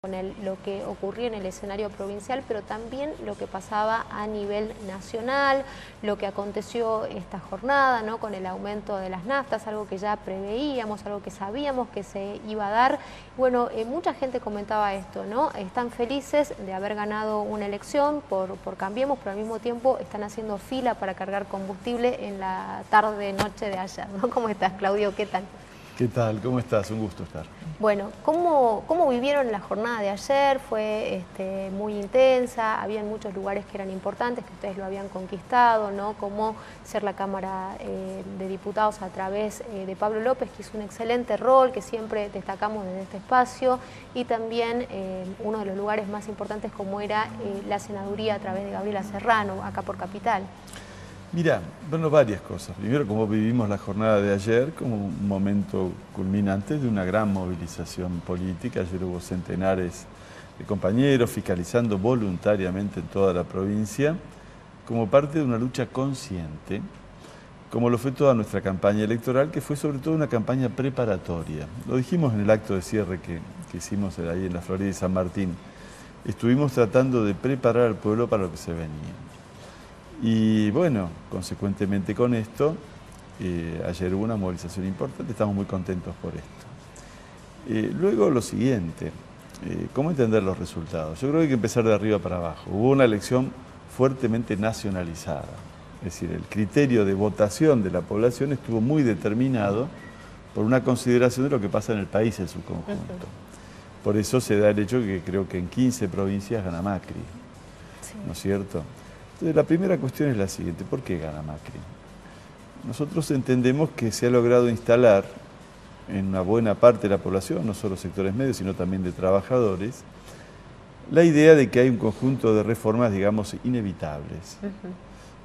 con lo que ocurría en el escenario provincial, pero también lo que pasaba a nivel nacional, lo que aconteció esta jornada, ¿no? Con el aumento de las naftas, algo que ya preveíamos, algo que sabíamos que se iba a dar. Bueno, mucha gente comentaba esto, ¿no? Están felices de haber ganado una elección por Cambiemos, pero al mismo tiempo están haciendo fila para cargar combustible en la tarde-noche de ayer, ¿no? ¿Cómo estás, Claudio? ¿Qué tal? ¿Qué tal? ¿Cómo estás? Un gusto estar. Bueno, ¿cómo vivieron la jornada de ayer? Fue muy intensa, habían muchos lugares que eran importantes, que ustedes lo habían conquistado, ¿no? Como ser la Cámara de Diputados a través de Pablo López, que hizo un excelente rol, que siempre destacamos desde este espacio, y también uno de los lugares más importantes como era la senaduría a través de Gabriela Serrano, acá por Capital. Mira, bueno, varias cosas. Primero, como vivimos la jornada de ayer, como un momento culminante de una gran movilización política. Ayer hubo centenares de compañeros fiscalizando voluntariamente en toda la provincia, como parte de una lucha consciente, como lo fue toda nuestra campaña electoral, que fue sobre todo una campaña preparatoria. Lo dijimos en el acto de cierre que hicimos ahí en la Florida y San Martín. Estuvimos tratando de preparar al pueblo para lo que se venía. Y bueno, consecuentemente con esto, ayer hubo una movilización importante, estamos muy contentos por esto. Luego lo siguiente, ¿cómo entender los resultados? Yo creo que hay que empezar de arriba para abajo. Hubo una elección fuertemente nacionalizada, es decir, el criterio de votación de la población estuvo muy determinado por una consideración de lo que pasa en el país en su conjunto. Por eso se da el hecho que creo que en 15 provincias gana Macri, sí, ¿no es cierto? Entonces, la primera cuestión es la siguiente: ¿por qué gana Macri? Nosotros entendemos que se ha logrado instalar en una buena parte de la población, no solo sectores medios, sino también de trabajadores, la idea de que hay un conjunto de reformas, digamos, inevitables,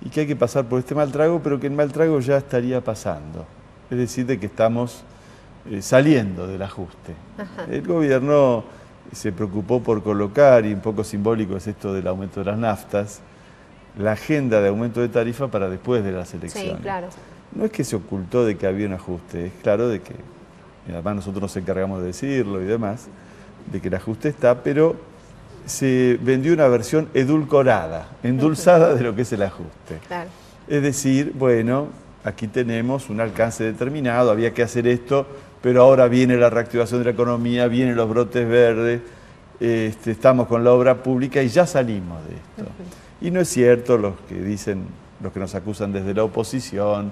y que hay que pasar por este mal trago, pero que el mal trago ya estaría pasando, es decir, de que estamos saliendo del ajuste. El gobierno se preocupó por colocar, y un poco simbólico es esto del aumento de las naftas, la agenda de aumento de tarifa para después de las elecciones. Sí, claro. No es que se ocultó de que había un ajuste, es claro de que, y además nosotros nos encargamos de decirlo y demás, de que el ajuste está, pero se vendió una versión edulcorada, endulzada de lo que es el ajuste. Claro. Es decir, bueno, aquí tenemos un alcance determinado, había que hacer esto, pero ahora viene la reactivación de la economía, vienen los brotes verdes, estamos con la obra pública y ya salimos de esto. Y no es cierto los que dicen, los que nos acusan desde la oposición,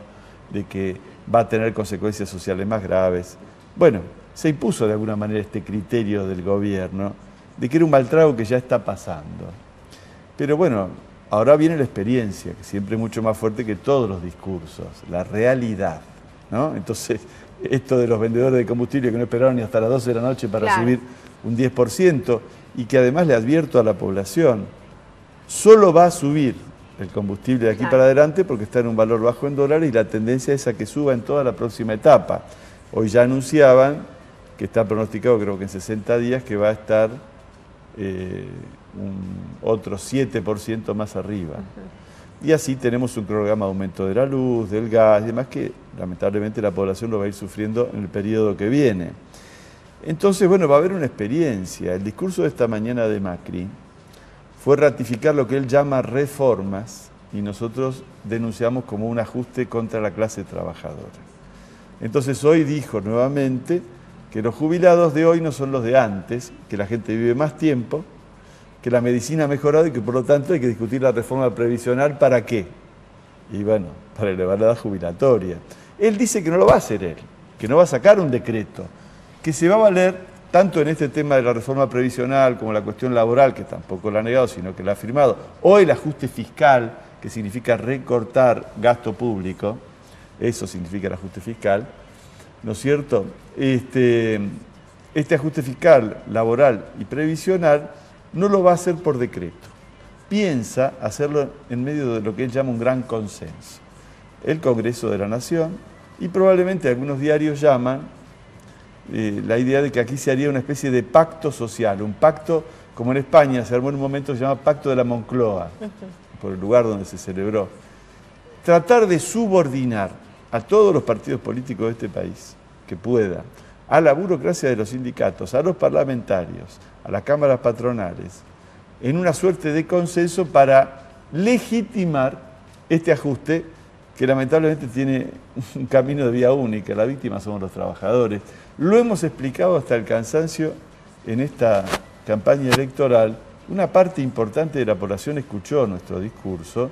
de que va a tener consecuencias sociales más graves. Bueno, se impuso de alguna manera este criterio del gobierno de que era un mal trago que ya está pasando. Pero bueno, ahora viene la experiencia, que siempre es mucho más fuerte que todos los discursos, la realidad, ¿no? Entonces, esto de los vendedores de combustible que no esperaron ni hasta las 12 de la noche para subir un 10%, y que además le advierto a la población, solo va a subir el combustible de aquí para adelante porque está en un valor bajo en dólares y la tendencia es a que suba en toda la próxima etapa. Hoy ya anunciaban que está pronosticado, creo que en 60 días, que va a estar otro 7% más arriba. Y así tenemos un programa de aumento de la luz, del gas y demás que lamentablemente la población lo va a ir sufriendo en el periodo que viene. Entonces, bueno, va a haber una experiencia. El discurso de esta mañana de Macri fue ratificar lo que él llama reformas y nosotros denunciamos como un ajuste contra la clase trabajadora. Entonces hoy dijo nuevamente que los jubilados de hoy no son los de antes, que la gente vive más tiempo, que la medicina ha mejorado y que por lo tanto hay que discutir la reforma previsional. ¿Para qué? Y bueno, para elevar la edad jubilatoria. Él dice que no lo va a hacer él, que no va a sacar un decreto, que se va a valer tanto en este tema de la reforma previsional como la cuestión laboral, que tampoco la ha negado, sino que la ha firmado, o el ajuste fiscal, que significa recortar gasto público, eso significa el ajuste fiscal, ¿no es cierto? Este ajuste fiscal, laboral y previsional no lo va a hacer por decreto. Piensa hacerlo en medio de lo que él llama un gran consenso. El Congreso de la Nación, y probablemente algunos diarios llaman la idea de que aquí se haría una especie de pacto social, un pacto como en España se armó en un momento, se llama Pacto de la Moncloa, por el lugar donde se celebró. Tratar de subordinar a todos los partidos políticos de este país, que pueda, a la burocracia de los sindicatos, a los parlamentarios, a las cámaras patronales en una suerte de consenso para legitimar este ajuste que lamentablemente tiene un camino de vía única. La víctima somos los trabajadores. Lo hemos explicado hasta el cansancio en esta campaña electoral. Una parte importante de la población escuchó nuestro discurso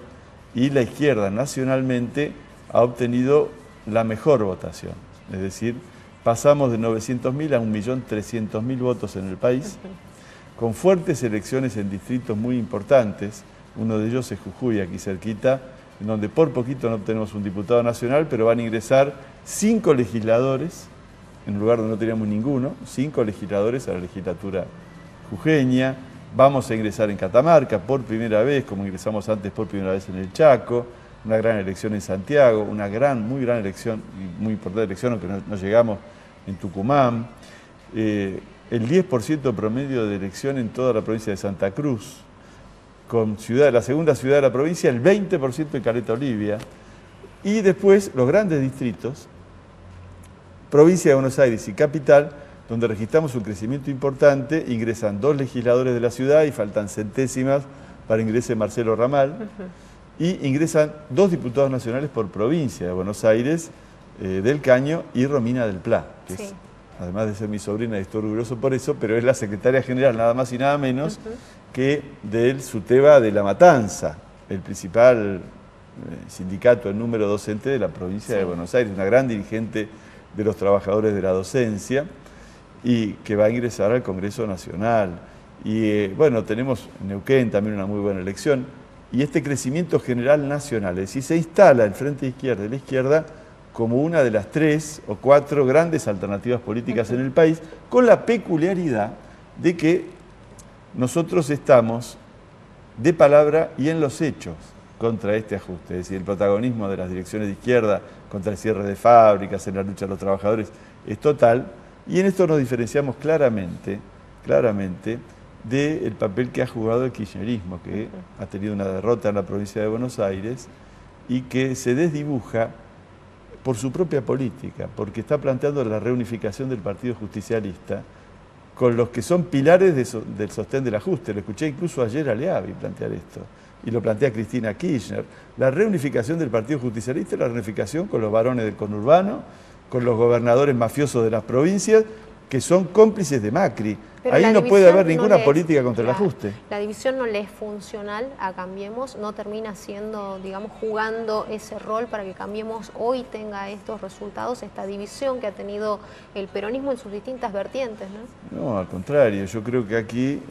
y la izquierda nacionalmente ha obtenido la mejor votación. Es decir, pasamos de 900.000 a 1.300.000 votos en el país, con fuertes elecciones en distritos muy importantes. Uno de ellos es Jujuy, aquí cerquita, en donde por poquito no obtenemos un diputado nacional, pero van a ingresar 5 legisladores, en un lugar donde no teníamos ninguno, 5 legisladores a la legislatura jujeña. Vamos a ingresar en Catamarca por primera vez, como ingresamos antes por primera vez en el Chaco, una gran elección en Santiago, una muy gran elección, y muy importante elección, aunque no llegamos, en Tucumán. El 10% promedio de elección en toda la provincia de Santa Cruz, con la segunda ciudad de la provincia, el 20% en Caleta Olivia, y después los grandes distritos, provincia de Buenos Aires y capital, donde registramos un crecimiento importante. Ingresan 2 legisladores de la ciudad y faltan centésimas para ingrese Marcelo Ramal, y ingresan 2 diputados nacionales por provincia de Buenos Aires, Del Caño y Romina del Pla, que es, además de ser mi sobrina, y estoy orgulloso por eso, pero es la secretaria general, nada más y nada menos, que del SUTEBA de La Matanza, el principal sindicato, el número docente de la provincia de Buenos Aires, una gran dirigente de los trabajadores de la docencia, y que va a ingresar al Congreso Nacional. Y bueno, tenemos en Neuquén también una muy buena elección, y este crecimiento general nacional, es decir, se instala el Frente Izquierda y la izquierda como una de las 3 o 4 grandes alternativas políticas en el país, con la peculiaridad de que nosotros estamos de palabra y en los hechos contra este ajuste. Es decir, el protagonismo de las direcciones de izquierda contra el cierre de fábricas, en la lucha de los trabajadores, es total, y en esto nos diferenciamos claramente del papel que ha jugado el kirchnerismo, que ha tenido una derrota en la provincia de Buenos Aires y que se desdibuja por su propia política, porque está planteando la reunificación del Partido Justicialista con los que son pilares del sostén del ajuste. Lo escuché incluso ayer a Leavi plantear esto, y lo plantea Cristina Kirchner. La reunificación del Partido Justicialista es la reunificación con los varones del conurbano, con los gobernadores mafiosos de las provincias, que son cómplices de Macri. Pero ahí no puede haber ninguna política contra el ajuste. La división no le es funcional a Cambiemos, no termina siendo, digamos, jugando ese rol para que Cambiemos hoy tenga estos resultados, esta división que ha tenido el peronismo en sus distintas vertientes, ¿no? No, al contrario, yo creo que aquí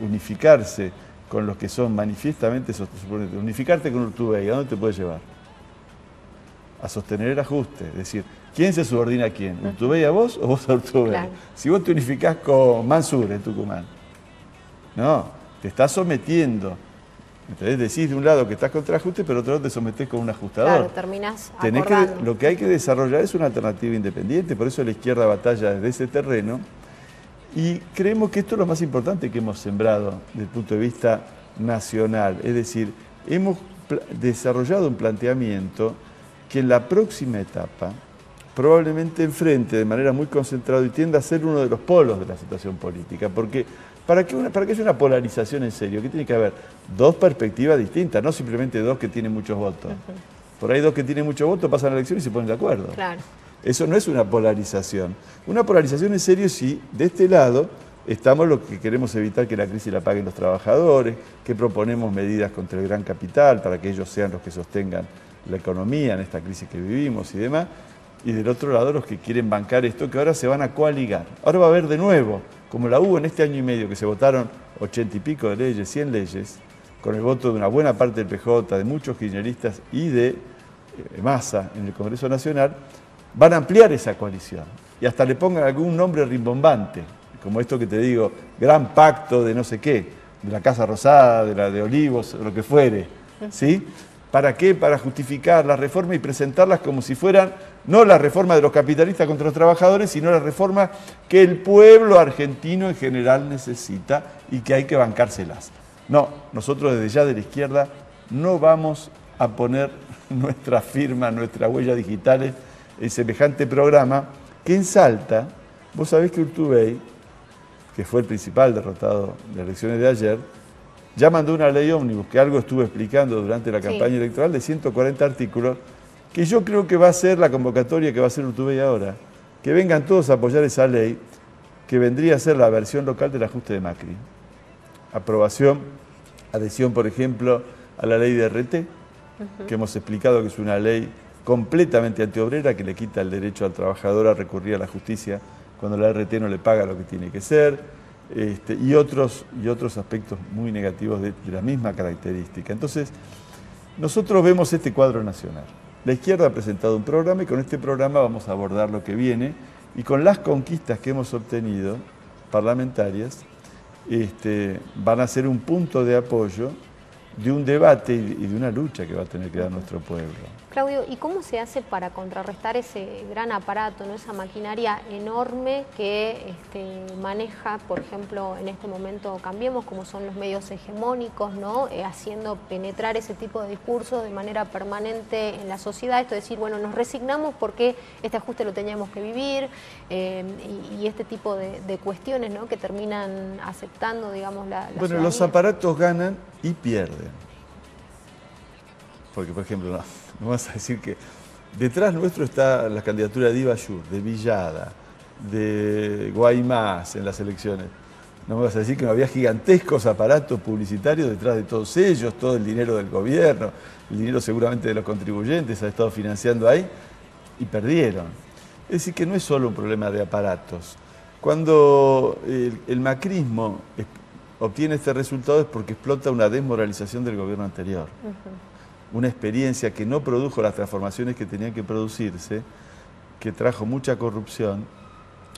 unificarse con los que son manifiestamente sostenibles, unificarte con Urtubey, ¿a dónde te puede llevar? A sostener el ajuste, es decir, ¿quién se subordina a quién? ¿Urtubey a vos o vos a Urtubey? Claro. Si vos te unificás con Mansur en Tucumán, no, te estás sometiendo. Entonces decís de un lado que estás contra el ajuste, pero otro lado te sometés con un ajustador. Claro, terminás acordando. Lo que hay que desarrollar es una alternativa independiente, por eso la izquierda batalla desde ese terreno, y creemos que esto es lo más importante que hemos sembrado desde el punto de vista nacional. Es decir, hemos desarrollado un planteamiento que en la próxima etapa probablemente enfrente de manera muy concentrada y tienda a ser uno de los polos de la situación política. Porque para que haya una polarización en serio, ¿qué tiene que haber? 2 perspectivas distintas, no simplemente 2 que tienen muchos votos. Por ahí 2 que tienen muchos votos pasan a la elección y se ponen de acuerdo. Claro. Eso no es una polarización. Una polarización en serio si de este lado estamos los que queremos evitar que la crisis la paguen los trabajadores, que proponemos medidas contra el gran capital para que ellos sean los que sostengan la economía en esta crisis que vivimos y demás, y del otro lado los que quieren bancar esto, que ahora se van a coaligar. Ahora va a haber de nuevo, como la hubo en este año y medio, que se votaron 80 y pico de leyes, 100 leyes, con el voto de una buena parte del PJ, de muchos kirchneristas y de Massa en el Congreso Nacional, van a ampliar esa coalición. Y hasta le pongan algún nombre rimbombante, como esto que te digo, gran pacto de no sé qué, de la Casa Rosada, de la de Olivos, lo que fuere, ¿sí? ¿Para qué? Para justificar las reformas y presentarlas como si fueran no la reforma de los capitalistas contra los trabajadores, sino la reforma que el pueblo argentino en general necesita y que hay que bancárselas. No, nosotros desde ya de la izquierda no vamos a poner nuestra firma, nuestras huellas digitales en semejante programa que en Salta, vos sabés que Urtubey que fue el principal derrotado de las elecciones de ayer, ya mandó una ley ómnibus, que algo estuve explicando durante la campaña electoral, de 140 artículos, que yo creo que va a ser la convocatoria que va a hacer Urtubey ahora. Que vengan todos a apoyar esa ley, que vendría a ser la versión local del ajuste de Macri. Aprobación, adhesión, por ejemplo, a la ley de RT, que hemos explicado que es una ley completamente antiobrera, que le quita el derecho al trabajador a recurrir a la justicia cuando la RT no le paga lo que tiene que ser, y otros aspectos muy negativos de la misma característica. Entonces, nosotros vemos este cuadro nacional. La izquierda ha presentado un programa y con este programa vamos a abordar lo que viene, y con las conquistas que hemos obtenido, parlamentarias, van a ser un punto de apoyo de un debate y de una lucha que va a tener que dar nuestro pueblo. Claudio, ¿y cómo se hace para contrarrestar ese gran aparato, ¿no? Esa maquinaria enorme que maneja, por ejemplo, en este momento Cambiemos, como son los medios hegemónicos, ¿no? Haciendo penetrar ese tipo de discursos de manera permanente en la sociedad? Esto de decir, bueno, nos resignamos porque este ajuste lo teníamos que vivir, y este tipo de cuestiones, ¿no? Que terminan aceptando, digamos, la Bueno, ciudadanía. los aparatos ganan y pierden. Porque, por ejemplo, no vas a decir que detrás nuestro está la candidatura de Ivayur, de Villada, de Guaymás en las elecciones. No me vas a decir que no había gigantescos aparatos publicitarios detrás de todos ellos, todo el dinero del gobierno, el dinero seguramente de los contribuyentes ha estado financiando ahí, y perdieron. Es decir, que no es solo un problema de aparatos. Cuando el macrismo obtiene este resultado es porque explota una desmoralización del gobierno anterior. Una experiencia que no produjo las transformaciones que tenían que producirse, que trajo mucha corrupción,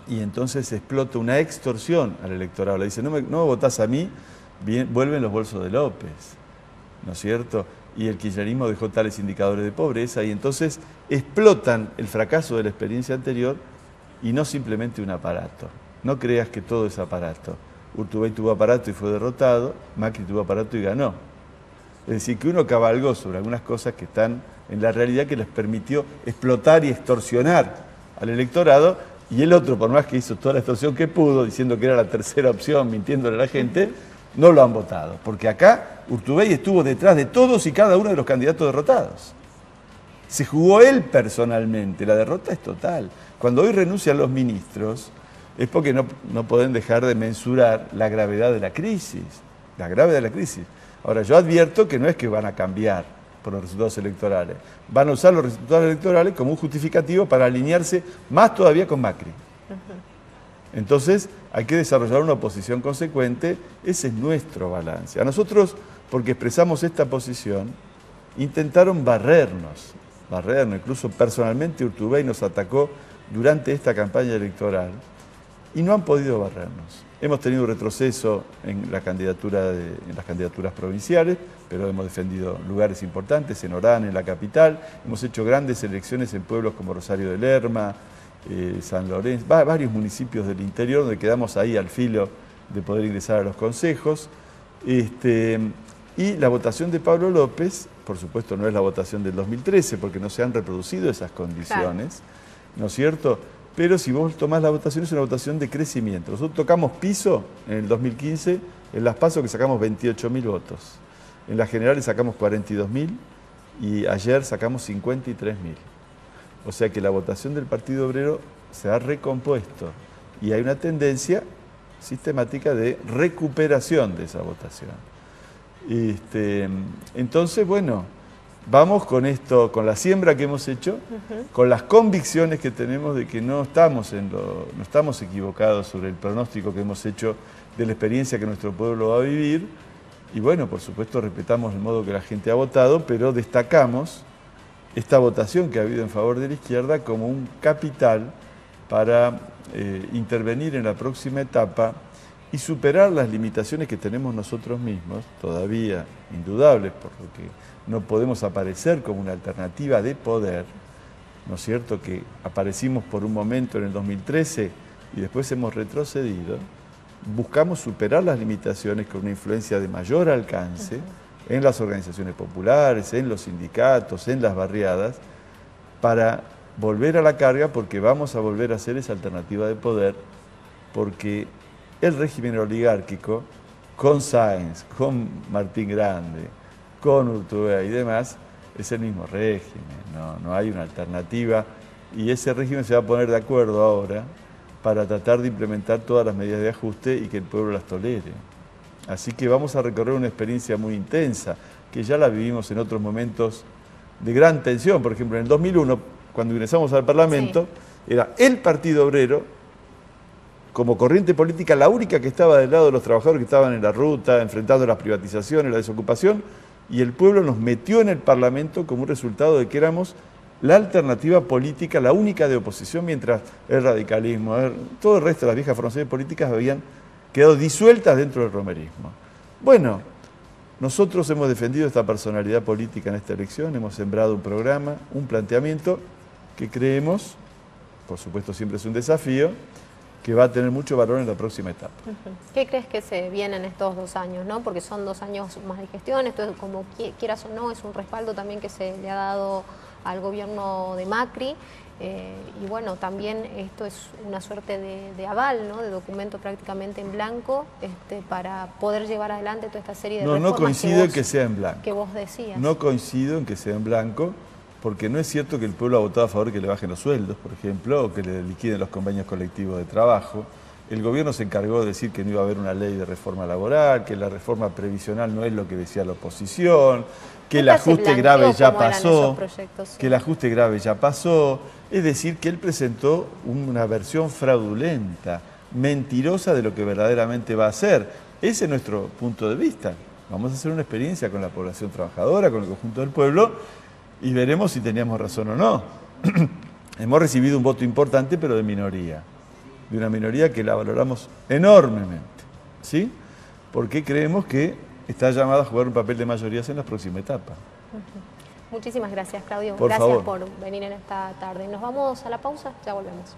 y entonces explota una extorsión al electorado. Le dice, no me votás a mí, vuelven los bolsos de López, ¿no es cierto? Y el kirchnerismo dejó tales indicadores de pobreza, y entonces explotan el fracaso de la experiencia anterior y no simplemente un aparato. No creas que todo es aparato. Urtubey tuvo aparato y fue derrotado, Macri tuvo aparato y ganó. Es decir, que uno cabalgó sobre algunas cosas que están en la realidad, que les permitió explotar y extorsionar al electorado, y el otro, por más que hizo toda la extorsión que pudo, diciendo que era la tercera opción, mintiéndole a la gente, no lo han votado. Porque acá Urtubey estuvo detrás de todos y cada uno de los candidatos derrotados. Se jugó él personalmente, la derrota es total. Cuando hoy renuncian los ministros, es porque no pueden dejar de mensurar la gravedad de la crisis. La gravedad de la crisis. Ahora, yo advierto que no es que van a cambiar por los resultados electorales. Van a usar los resultados electorales como un justificativo para alinearse más todavía con Macri. Entonces, hay que desarrollar una oposición consecuente. Ese es nuestro balance. A nosotros, porque expresamos esta posición, intentaron barrernos. Incluso personalmente Urtubey nos atacó durante esta campaña electoral y no han podido barrernos. Hemos tenido un retroceso en las candidaturas provinciales, pero hemos defendido lugares importantes en Orán, en la capital. Hemos hecho grandes elecciones en pueblos como Rosario de Lerma, San Lorenzo, varios municipios del interior donde quedamos ahí al filo de poder ingresar a los consejos. Y la votación de Pablo López, por supuesto, no es la votación del 2013, porque no se han reproducido esas condiciones, ¿no es cierto? Pero si vos tomás la votación, es una votación de crecimiento. Nosotros tocamos piso en el 2015, en las PASO que sacamos 28.000 votos. En las generales sacamos 42.000 y ayer sacamos 53.000. O sea que la votación del Partido Obrero se ha recompuesto y hay una tendencia sistemática de recuperación de esa votación. Entonces, bueno, vamos con esto, con la siembra que hemos hecho, con las convicciones que tenemos de que no estamos equivocados sobre el pronóstico que hemos hecho de la experiencia que nuestro pueblo va a vivir. Y bueno, por supuesto respetamos el modo que la gente ha votado, pero destacamos esta votación que ha habido en favor de la izquierda como un capital para intervenir en la próxima etapa y superar las limitaciones que tenemos nosotros mismos, todavía indudables, por lo que no podemos aparecer como una alternativa de poder, ¿no es cierto? Que aparecimos por un momento en el 2013 y después hemos retrocedido. Buscamos superar las limitaciones con una influencia de mayor alcance en las organizaciones populares, en los sindicatos, en las barriadas, para volver a la carga, porque vamos a volver a ser esa alternativa de poder, porque el régimen oligárquico, con Sáenz, con Martín Grande, con Urtubey y demás, es el mismo régimen, no hay una alternativa, y ese régimen se va a poner de acuerdo ahora para tratar de implementar todas las medidas de ajuste y que el pueblo las tolere. Así que vamos a recorrer una experiencia muy intensa, que ya la vivimos en otros momentos de gran tensión. Por ejemplo, en el 2001, cuando ingresamos al Parlamento, era el Partido Obrero, como corriente política, la única que estaba del lado de los trabajadores que estaban en la ruta, enfrentando las privatizaciones, la desocupación, y el pueblo nos metió en el Parlamento como un resultado de que éramos la alternativa política, la única de oposición, mientras el radicalismo, todo el resto de las viejas formaciones políticas habían quedado disueltas dentro del romerismo. Bueno, nosotros hemos defendido esta personalidad política en esta elección, hemos sembrado un programa, un planteamiento que creemos, por supuesto siempre es un desafío, que va a tener mucho valor en la próxima etapa. ¿Qué crees que se viene en estos 2 años, ¿no? Porque son 2 años más de gestión, esto como quieras o no, es un respaldo también que se le ha dado al gobierno de Macri, y bueno, también esto es una suerte de aval, ¿no? De documento prácticamente en blanco, para poder llevar adelante toda esta serie de reformas. No coincido en que sea en blanco. Que vos decías. No coincido en que sea en blanco, porque no es cierto que el pueblo ha votado a favor de que le bajen los sueldos, por ejemplo, o que le liquiden los convenios colectivos de trabajo. El gobierno se encargó de decir que no iba a haber una ley de reforma laboral, que la reforma previsional no es lo que decía la oposición, que el ajuste grave ya pasó, que el ajuste grave ya pasó. Es decir, que él presentó una versión fraudulenta, mentirosa de lo que verdaderamente va a hacer. Ese es nuestro punto de vista. Vamos a hacer una experiencia con la población trabajadora, con el conjunto del pueblo, y veremos si teníamos razón o no. Hemos recibido un voto importante, pero de minoría. De una minoría que la valoramos enormemente, ¿sí? Porque creemos que está llamada a jugar un papel de mayorías en la próxima etapa. Muchísimas gracias, Claudio. Por favor. Gracias por venir en esta tarde. Nos vamos a la pausa, ya volvemos.